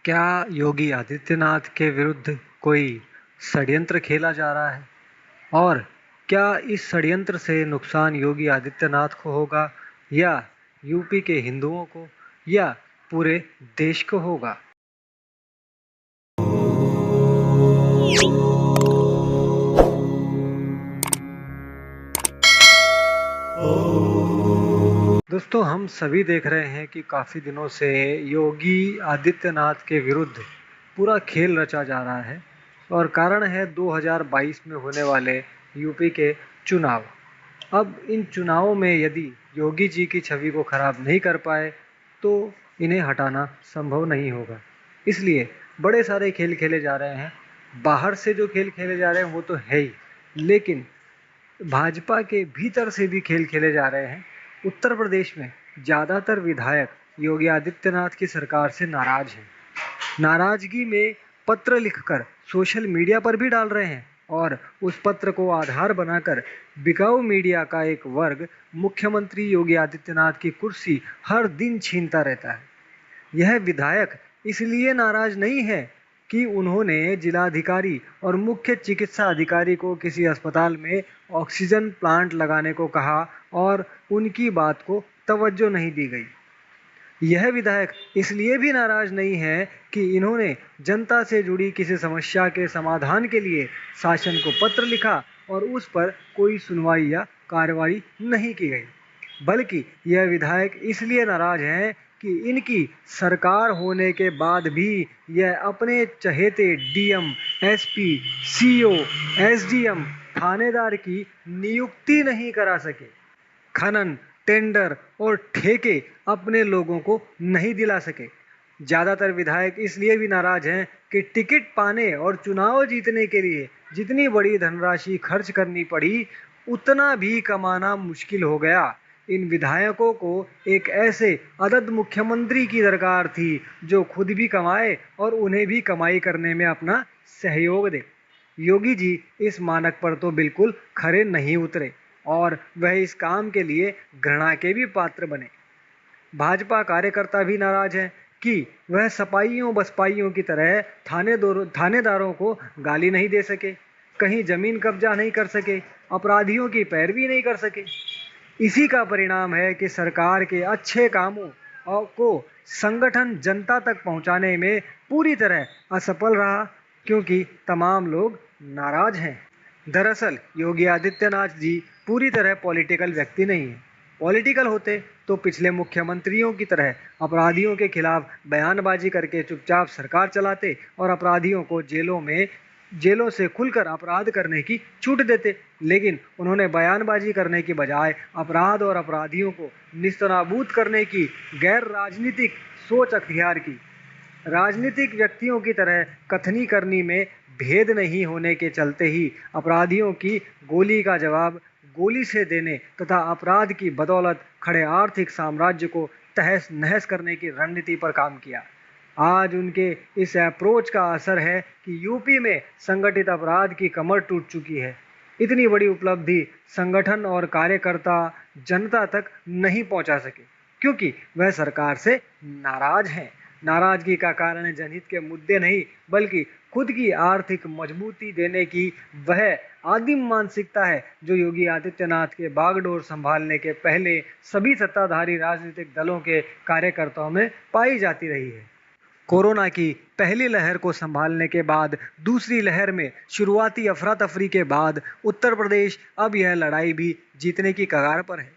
क्या योगी आदित्यनाथ के विरुद्ध कोई षड्यंत्र खेला जा रहा है? और क्या इस षड्यंत्र से नुकसान योगी आदित्यनाथ को होगा या यूपी के हिंदुओं को या पूरे देश को होगा? दोस्तों, हम सभी देख रहे हैं कि काफ़ी दिनों से योगी आदित्यनाथ के विरुद्ध पूरा खेल रचा जा रहा है और कारण है 2022 में होने वाले यूपी के चुनाव। अब इन चुनावों में यदि योगी जी की छवि को खराब नहीं कर पाए तो इन्हें हटाना संभव नहीं होगा। इसलिए बड़े सारे खेल खेले जा रहे हैं। बाहर से जो खेल खेले जा रहे हैं वो तो है ही, लेकिन भाजपा के भीतर से भी खेल खेले जा रहे हैं। उत्तर प्रदेश में ज़्यादातर विधायक योगी आदित्यनाथ की सरकार से नाराज हैं। नाराजगी में पत्र लिखकर सोशल मीडिया पर भी डाल रहे हैं और उस पत्र को आधार बनाकर बिकाऊ मीडिया का एक वर्ग मुख्यमंत्री योगी आदित्यनाथ की कुर्सी हर दिन छीनता रहता है। यह विधायक इसलिए नाराज नहीं है कि उन्होंने जिलाधिकारी और मुख्य चिकित्सा अधिकारी को किसी अस्पताल में ऑक्सीजन प्लांट लगाने को कहा और उनकी बात को तवज्जो नहीं दी गई। यह विधायक इसलिए भी नाराज नहीं है कि इन्होंने जनता से जुड़ी किसी समस्या के समाधान के लिए शासन को पत्र लिखा और उस पर कोई सुनवाई या कार्रवाई नहीं की गई, बल्कि यह विधायक इसलिए नाराज हैं कि इनकी सरकार होने के बाद भी यह अपने चहेते डीएम, एसपी, सीओ, एसडीएम, थानेदार की नियुक्ति नहीं करा सके। खनन, टेंडर और ठेके अपने लोगों को नहीं दिला सके। ज़्यादातर विधायक इसलिए भी नाराज हैं कि टिकट पाने और चुनाव जीतने के लिए जितनी बड़ी धनराशि खर्च करनी पड़ी, उतना भी कमाना मुश्किल हो गया। इन विधायकों को एक ऐसे अदद मुख्यमंत्री की दरकार थी जो खुद भी कमाए और उन्हें भी कमाई करने में अपना सहयोग दे। योगी जी इस मानक पर तो बिल्कुल खरे नहीं उतरे और वह इस काम के लिए घृणा के भी पात्र बने। भाजपा कार्यकर्ता भी नाराज हैं कि वह सपाइयों बसपाइयों की तरह थानेदारों को गाली नहीं दे सके, कहीं जमीन कब्जा नहीं कर सके, अपराधियों की पैरवी नहीं कर सके। इसी का परिणाम है कि सरकार के अच्छे कामों को संगठन जनता तक पहुंचाने में पूरी तरह असफल रहा, क्योंकि तमाम लोग नाराज हैं। दरअसल योगी आदित्यनाथ जी पूरी तरह पॉलिटिकल व्यक्ति नहीं है। पॉलिटिकल होते तो पिछले मुख्यमंत्रियों की तरह अपराधियों के खिलाफ बयानबाजी करके चुपचाप सरकार चलाते और अपराधियों को जेलों से खुलकर अपराध करने की छूट देते, लेकिन उन्होंने बयानबाजी करने की बजाय अपराध और अपराधियों को निस्तनाबूद करने की गैर राजनीतिक सोच अख्तियार की। राजनीतिक व्यक्तियों की तरह कथनी करनी में भेद नहीं होने के चलते ही अपराधियों की गोली का जवाब गोली से देने तथा अपराध की बदौलत खड़े आर्थिक साम्राज्य को तहस नहस करने की रणनीति पर काम किया। आज उनके इस अप्रोच का असर है कि यूपी में संगठित अपराध की कमर टूट चुकी है। इतनी बड़ी उपलब्धि संगठन और कार्यकर्ता जनता तक नहीं पहुंचा सके क्योंकि वह सरकार से नाराज हैं। नाराजगी का कारण जनहित के मुद्दे नहीं, बल्कि खुद की आर्थिक मजबूती देने की वह आदिम मानसिकता है जो योगी आदित्यनाथ के बागडोर संभालने के पहले सभी सत्ताधारी राजनीतिक दलों के कार्यकर्ताओं में पाई जाती रही है। कोरोना की पहली लहर को संभालने के बाद दूसरी लहर में शुरुआती अफरा तफरी के बाद उत्तर प्रदेश अब यह लड़ाई भी जीतने की कगार पर है।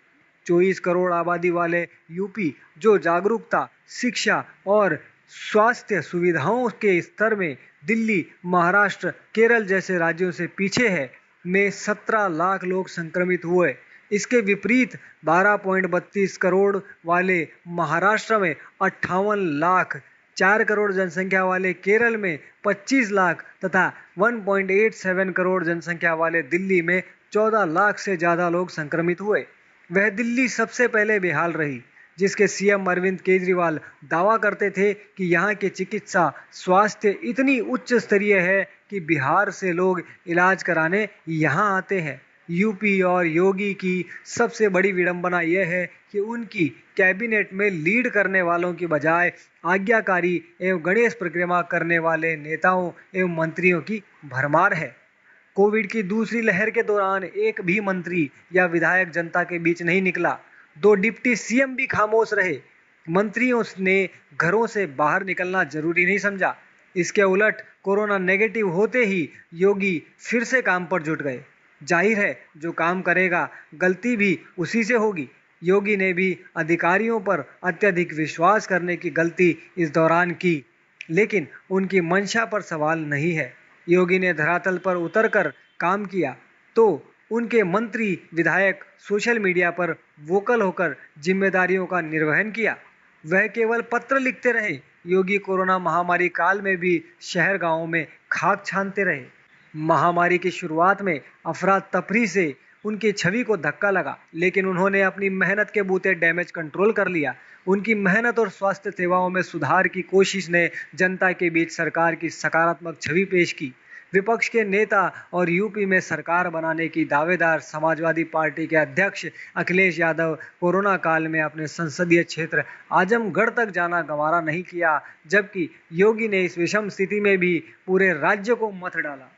24 करोड़ आबादी वाले यूपी जो जागरूकता, शिक्षा और स्वास्थ्य सुविधाओं के स्तर में दिल्ली, महाराष्ट्र, केरल जैसे राज्यों से पीछे है, में 17 लाख लोग संक्रमित हुए। इसके विपरीत 12.32 करोड़ वाले महाराष्ट्र में 58 लाख, 4 करोड़ जनसंख्या वाले केरल में 25 लाख तथा 1.87 करोड़ जनसंख्या वाले दिल्ली में 14 लाख से ज़्यादा लोग संक्रमित हुए। वह दिल्ली सबसे पहले बेहाल रही, जिसके सीएम अरविंद केजरीवाल दावा करते थे कि यहाँ की चिकित्सा स्वास्थ्य इतनी उच्च स्तरीय है कि बिहार से लोग इलाज कराने यहाँ आते हैं, यूपी और योगी की सबसे बड़ी विडंबना यह है कि उनकी कैबिनेट में लीड करने वालों की बजाय आज्ञाकारी एवं गणेश परिक्रमा करने वाले नेताओं एवं मंत्रियों की भरमार है। कोविड की दूसरी लहर के दौरान एक भी मंत्री या विधायक जनता के बीच नहीं निकला। 2 डिप्टी सीएम भी खामोश रहे। मंत्रियों ने घरों से बाहर निकलना जरूरी नहीं समझा। इसके उलट कोरोना नेगेटिव होते ही योगी फिर से काम पर जुट गए। जाहिर है, जो काम करेगा गलती भी उसी से होगी। योगी ने भी अधिकारियों पर अत्यधिक विश्वास करने की गलती इस दौरान की, लेकिन उनकी मंशा पर सवाल नहीं है। योगी ने धरातल पर उतरकर काम किया तो उनके मंत्री विधायक सोशल मीडिया पर वोकल होकर जिम्मेदारियों का निर्वहन किया। वह केवल पत्र लिखते रहे। योगी कोरोना महामारी काल में भी शहर गांवों में खाक छानते रहे। महामारी की शुरुआत में अफरा तफरी से उनकी छवि को धक्का लगा, लेकिन उन्होंने अपनी मेहनत के बूते डैमेज कंट्रोल कर लिया। उनकी मेहनत और स्वास्थ्य सेवाओं में सुधार की कोशिश ने जनता के बीच सरकार की सकारात्मक छवि पेश की। विपक्ष के नेता और यूपी में सरकार बनाने की दावेदार समाजवादी पार्टी के अध्यक्ष अखिलेश यादव कोरोना काल में अपने संसदीय क्षेत्र आजमगढ़ तक जाना गंवारा नहीं किया, जबकि योगी ने इस विषम स्थिति में भी पूरे राज्य को मथ डाला।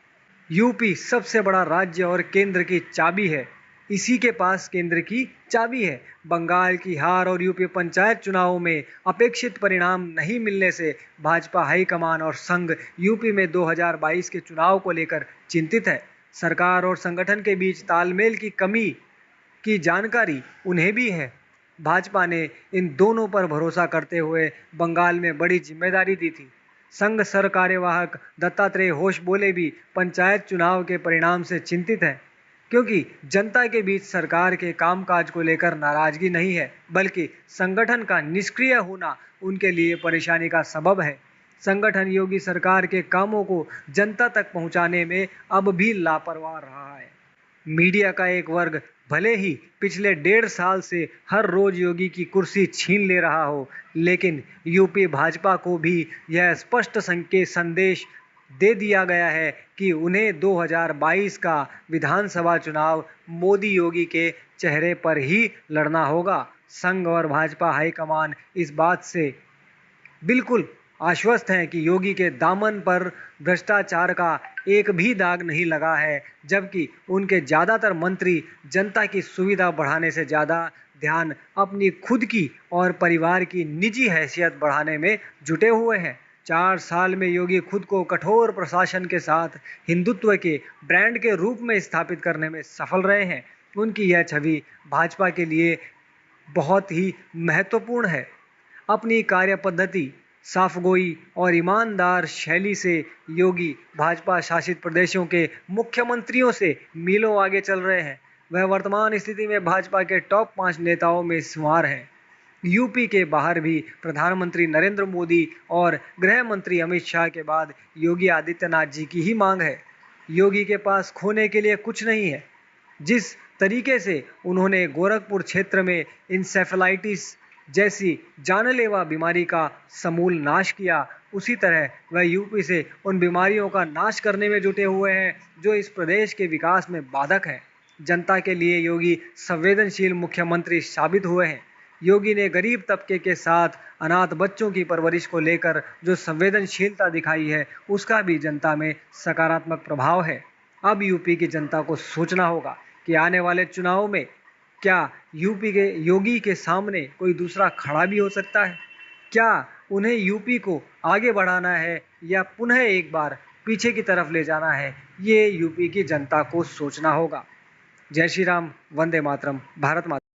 यूपी सबसे बड़ा राज्य और केंद्र की चाबी है। इसी के पास केंद्र की चाबी है। बंगाल की हार और यूपी पंचायत चुनावों में अपेक्षित परिणाम नहीं मिलने से भाजपा हाईकमान और संघ यूपी में 2022 के चुनाव को लेकर चिंतित है। सरकार और संगठन के बीच तालमेल की कमी की जानकारी उन्हें भी है। भाजपा ने इन दोनों पर भरोसा करते हुए बंगाल में बड़ी जिम्मेदारी दी थी। संघ सर कार्यवाहक दत्तात्रेय होश बोले भी पंचायत चुनाव के परिणाम से चिंतित है, क्योंकि जनता के बीच सरकार के कामकाज को लेकर नाराजगी नहीं है, बल्कि संगठन का निष्क्रिय होना उनके लिए परेशानी का सबब है। संगठन योगी सरकार के कामों को जनता तक पहुंचाने में अब भी लापरवाह रहा है। मीडिया का एक वर्ग भले ही पिछले 1.5 साल से हर रोज योगी की कुर्सी छीन ले रहा हो, लेकिन यूपी भाजपा को भी यह स्पष्ट संदेश दे दिया गया है कि उन्हें 2022 का विधानसभा चुनाव मोदी योगी के चेहरे पर ही लड़ना होगा। संघ और भाजपा हाईकमान इस बात से बिल्कुल आश्वस्त हैं कि योगी के दामन पर भ्रष्टाचार का एक भी दाग नहीं लगा है, जबकि उनके ज़्यादातर मंत्री जनता की सुविधा बढ़ाने से ज़्यादा ध्यान अपनी खुद की और परिवार की निजी हैसियत बढ़ाने में जुटे हुए हैं। 4 साल में योगी खुद को कठोर प्रशासन के साथ हिंदुत्व के ब्रांड के रूप में स्थापित करने में सफल रहे हैं। उनकी यह छवि भाजपा के लिए बहुत ही महत्वपूर्ण है। अपनी कार्य पद्धति, साफगोई और ईमानदार शैली से योगी भाजपा शासित प्रदेशों के मुख्यमंत्रियों से मीलों आगे चल रहे हैं। वह वर्तमान स्थिति में भाजपा के टॉप 5 नेताओं में शुमार हैं। यूपी के बाहर भी प्रधानमंत्री नरेंद्र मोदी और गृह मंत्री अमित शाह के बाद योगी आदित्यनाथ जी की ही मांग है। योगी के पास खोने के लिए कुछ नहीं है। जिस तरीके से उन्होंने गोरखपुर क्षेत्र में इंसेफेलाइटिस जैसी जानलेवा बीमारी का समूल नाश किया, उसी तरह वह यूपी से उन बीमारियों का नाश करने में जुटे हुए हैं जो इस प्रदेश के विकास में बाधक है। जनता के लिए योगी संवेदनशील मुख्यमंत्री साबित हुए हैं। योगी ने गरीब तबके के साथ अनाथ बच्चों की परवरिश को लेकर जो संवेदनशीलता दिखाई है, उसका भी जनता में सकारात्मक प्रभाव है। अब यूपी की जनता को सोचना होगा कि आने वाले चुनाव में क्या यूपी के योगी के सामने कोई दूसरा खड़ा भी हो सकता है। क्या उन्हें यूपी को आगे बढ़ाना है या पुनः एक बार पीछे की तरफ ले जाना है, ये यूपी की जनता को सोचना होगा। जय श्री राम, वंदे मातरम, भारत माता।